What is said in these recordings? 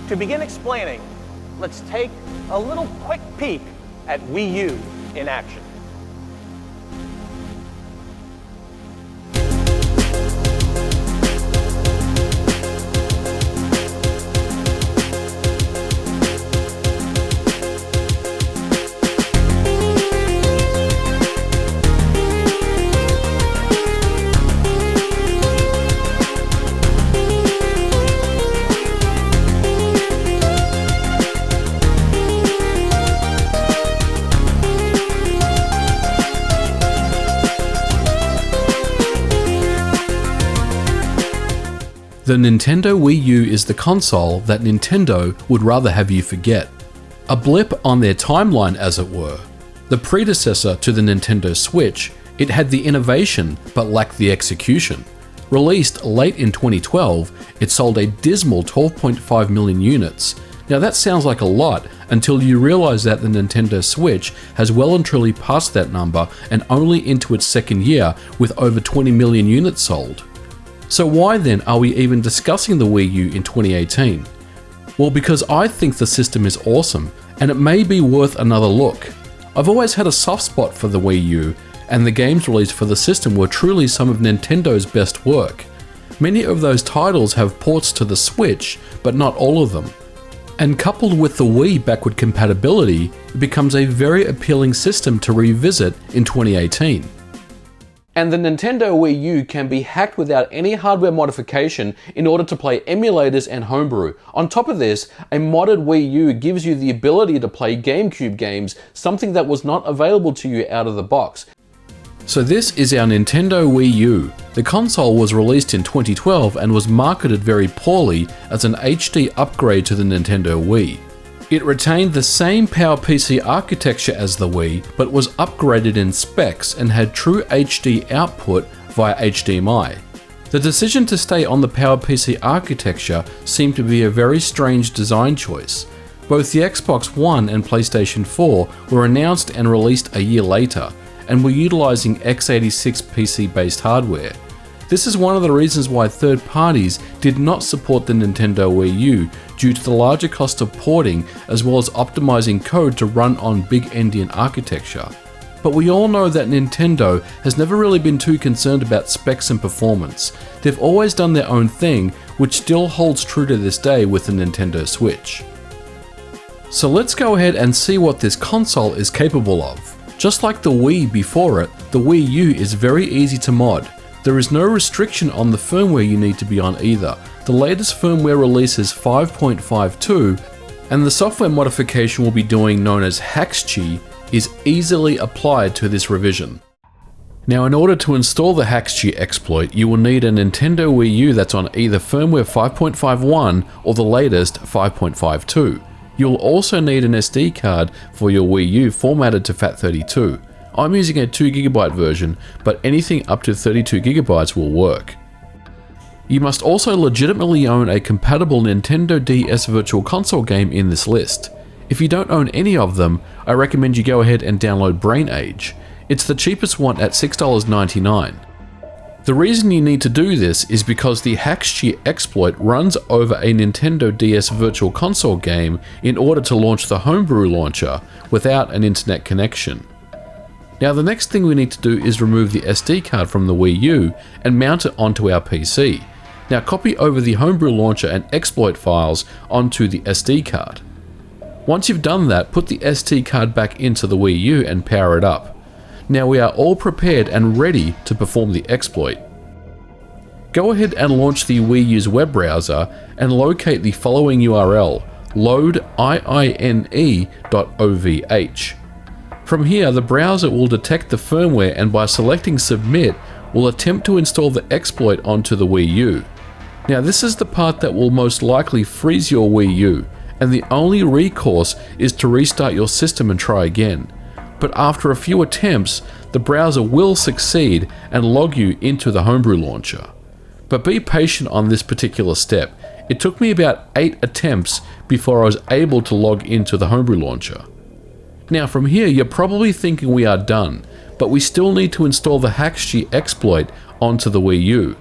To begin explaining, let's take a little quick peek at Wii U in action. The Nintendo Wii U is the console that Nintendo would rather have you forget. A blip on their timeline, as it were. The predecessor to the Nintendo Switch, it had the innovation but lacked the execution. Released late in 2012, it sold a dismal 12.5 million units. Now that sounds like a lot until you realize that the Nintendo Switch has well and truly passed that number and only into its second year with over 20 million units sold. So why then are we even discussing the Wii U in 2018? Well, because I think the system is awesome and it may be worth another look. I've always had a soft spot for the Wii U, and the games released for the system were truly some of Nintendo's best work. Many of those titles have ports to the Switch, but not all of them. And coupled with the Wii backward compatibility, it becomes a very appealing system to revisit in 2018. And the Nintendo Wii U can be hacked without any hardware modification in order to play emulators and Homebrew. On top of this, a modded Wii U gives you the ability to play GameCube games, something that was not available to you out of the box. So this is our Nintendo Wii U. The console was released in 2012 and was marketed very poorly as an HD upgrade to the Nintendo Wii. It retained the same PowerPC architecture as the Wii, but was upgraded in specs and had true HD output via HDMI. The decision to stay on the PowerPC architecture seemed to be a very strange design choice. Both the Xbox One and PlayStation 4 were announced and released a year later, and were utilizing x86 PC-based hardware. This is one of the reasons why third parties did not support the Nintendo Wii U due to the larger cost of porting as well as optimizing code to run on big endian architecture. But we all know that Nintendo has never really been too concerned about specs and performance. They've always done their own thing, which still holds true to this day with the Nintendo Switch. So let's go ahead and see what this console is capable of. Just like the Wii before it, the Wii U is very easy to mod. There is no restriction on the firmware you need to be on either. The latest firmware release is 5.52, and the software modification we'll be doing, known as Haxchi, is easily applied to this revision. Now, in order to install the Haxchi exploit, you will need a Nintendo Wii U that's on either firmware 5.51 or the latest 5.52. You'll also need an SD card for your Wii U formatted to FAT32. I'm using a 2GB version, but anything up to 32GB will work. You must also legitimately own a compatible Nintendo DS Virtual Console game in this list. If you don't own any of them, I recommend you go ahead and download Brain Age. It's the cheapest one at $6.99. The reason you need to do this is because the Haxchi exploit runs over a Nintendo DS Virtual Console game in order to launch the Homebrew launcher without an internet connection. Now, the next thing we need to do is remove the SD card from the Wii U and mount it onto our PC. Now, copy over the Homebrew launcher and exploit files onto the SD card. Once you've done that, put the SD card back into the Wii U and power it up. Now we are all prepared and ready to perform the exploit. Go ahead and launch the Wii U's web browser and locate the following URL, load.iine.ovh. From here, the browser will detect the firmware and by selecting Submit, will attempt to install the exploit onto the Wii U. Now this is the part that will most likely freeze your Wii U, and the only recourse is to restart your system and try again. But after a few attempts, the browser will succeed and log you into the Homebrew launcher. But be patient on this particular step. It took me about 8 attempts before I was able to log into the Homebrew launcher. Now from here, you're probably thinking we are done, but we still need to install the Haxchi exploit onto the Wii U.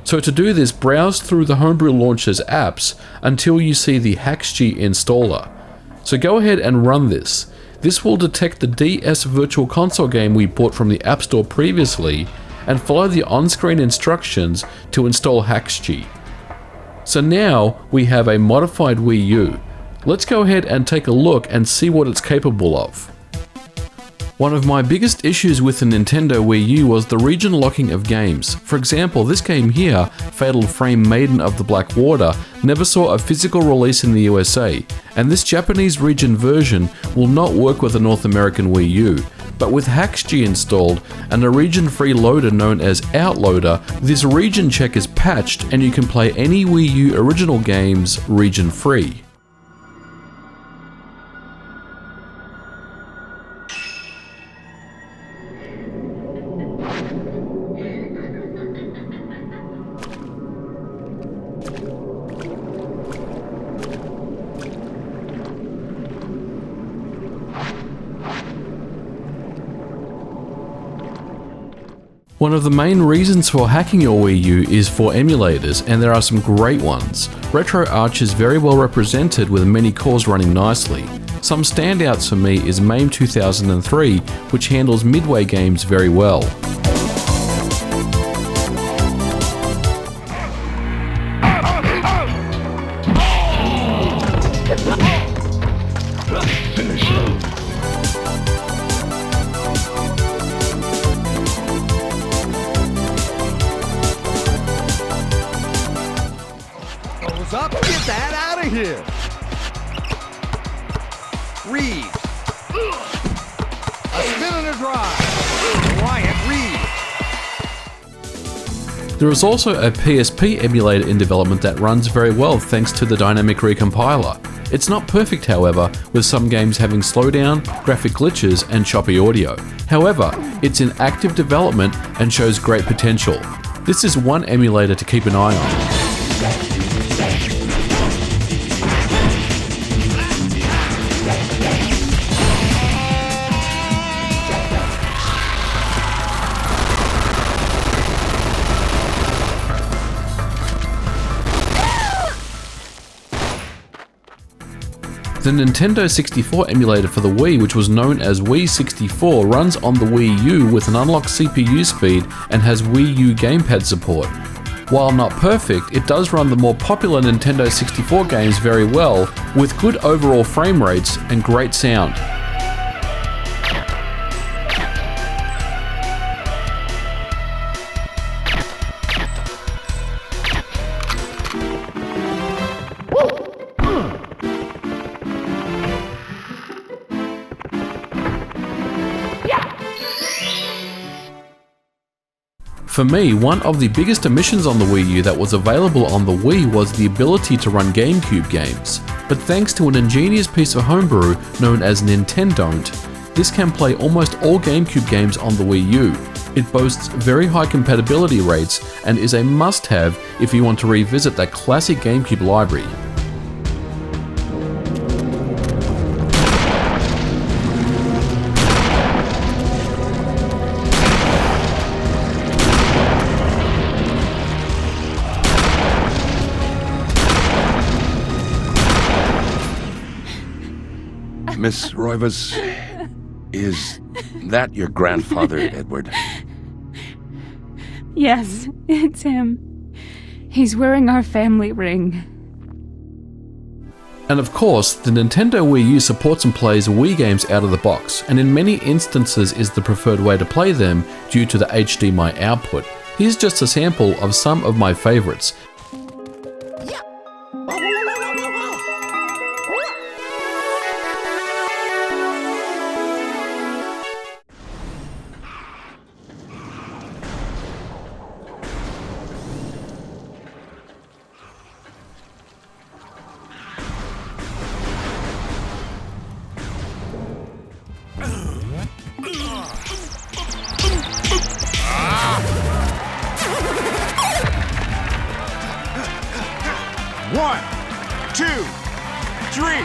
So to do this, browse through the Homebrew Launcher's apps until you see the Haxchi installer. So go ahead and run this. This will detect the DS Virtual Console game we bought from the App Store previously and follow the on-screen instructions to install Haxchi. So now we have a modified Wii U. Let's go ahead and take a look and see what it's capable of. One of my biggest issues with the Nintendo Wii U was the region locking of games. For example, this game here, Fatal Frame Maiden of the Black Water, never saw a physical release in the USA, and this Japanese region version will not work with the North American Wii U. But with Haxchi installed and a region-free loader known as Outloader, this region check is patched and you can play any Wii U original games region-free. One of the main reasons for hacking your Wii U is for emulators, and there are some great ones. RetroArch is very well represented with many cores running nicely. Some standouts for me is MAME 2003, which handles Midway games very well. Up, get that out of here! Reed. A spin and a drive. Wyatt Reed. There is also a PSP emulator in development that runs very well thanks to the dynamic recompiler. It's not perfect, however, with some games having slowdown, graphic glitches, and choppy audio. However, it's in active development and shows great potential. This is one emulator to keep an eye on. The Nintendo 64 emulator for the Wii, which was known as Wii 64, runs on the Wii U with an unlocked CPU speed and has Wii U gamepad support. While not perfect, it does run the more popular Nintendo 64 games very well, with good overall frame rates and great sound. For me, one of the biggest omissions on the Wii U that was available on the Wii was the ability to run GameCube games. But thanks to an ingenious piece of homebrew known as Nintendon't, this can play almost all GameCube games on the Wii U. It boasts very high compatibility rates and is a must-have if you want to revisit that classic GameCube library. Miss Roivas, is that your grandfather, Edward? Yes, it's him. He's wearing our family ring. And of course, the Nintendo Wii U supports and plays Wii games out of the box, and in many instances is the preferred way to play them due to the HDMI output. Here's just a sample of some of my favorites. One, two, three.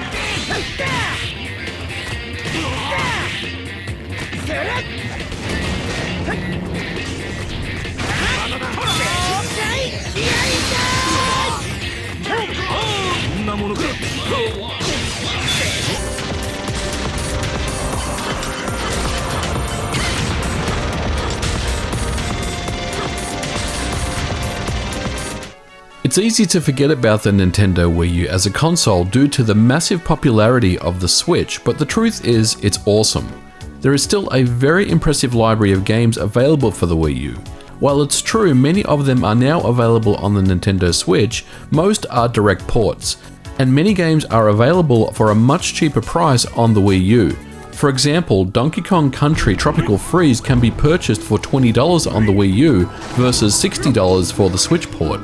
It's easy to forget about the Nintendo Wii U as a console due to the massive popularity of the Switch, but the truth is, it's awesome. There is still a very impressive library of games available for the Wii U. While it's true many of them are now available on the Nintendo Switch, most are direct ports, and many games are available for a much cheaper price on the Wii U. For example, Donkey Kong Country Tropical Freeze can be purchased for $20 on the Wii U versus $60 for the Switch port.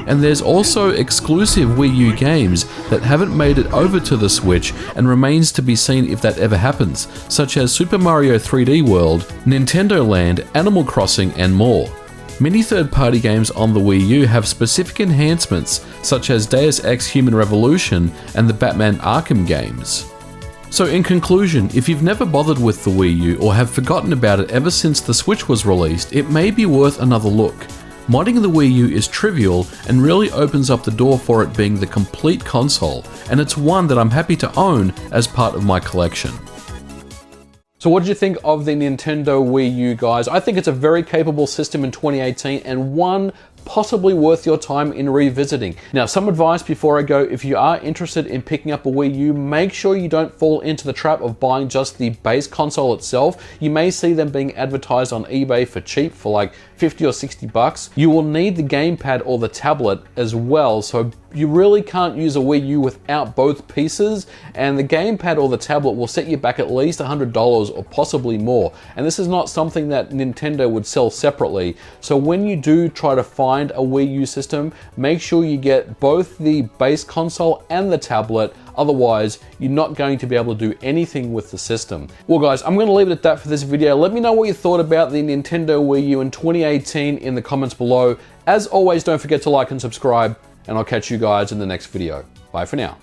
And there's also exclusive Wii U games that haven't made it over to the Switch and remains to be seen if that ever happens, such as Super Mario 3D World, Nintendo Land, Animal Crossing, and more. Many third-party games on the Wii U have specific enhancements, such as Deus Ex Human Revolution and the Batman Arkham games. So in conclusion, if you've never bothered with the Wii U or have forgotten about it ever since the Switch was released, it may be worth another look. Modding the Wii U is trivial and really opens up the door for it being the complete console, and it's one that I'm happy to own as part of my collection. So what did you think of the Nintendo Wii U, guys? I think it's a very capable system in 2018 and one possibly worth your time in revisiting. Now, some advice before I go: if you are interested in picking up a Wii U, make sure you don't fall into the trap of buying just the base console itself. You may see them being advertised on eBay for cheap, for like 50 or 60 bucks. You will need the gamepad or the tablet as well, so you really can't use a Wii U without both pieces, and the gamepad or the tablet will set you back at least $100 or possibly more. And this is not something that Nintendo would sell separately. So when you do try to find a Wii U system, make sure you get both the base console and the tablet. Otherwise, you're not going to be able to do anything with the system. Well guys, I'm going to leave it at that for this video. Let me know what you thought about the Nintendo Wii U in 2018 in the comments below. As always, don't forget to like and subscribe, and I'll catch you guys in the next video. Bye for now.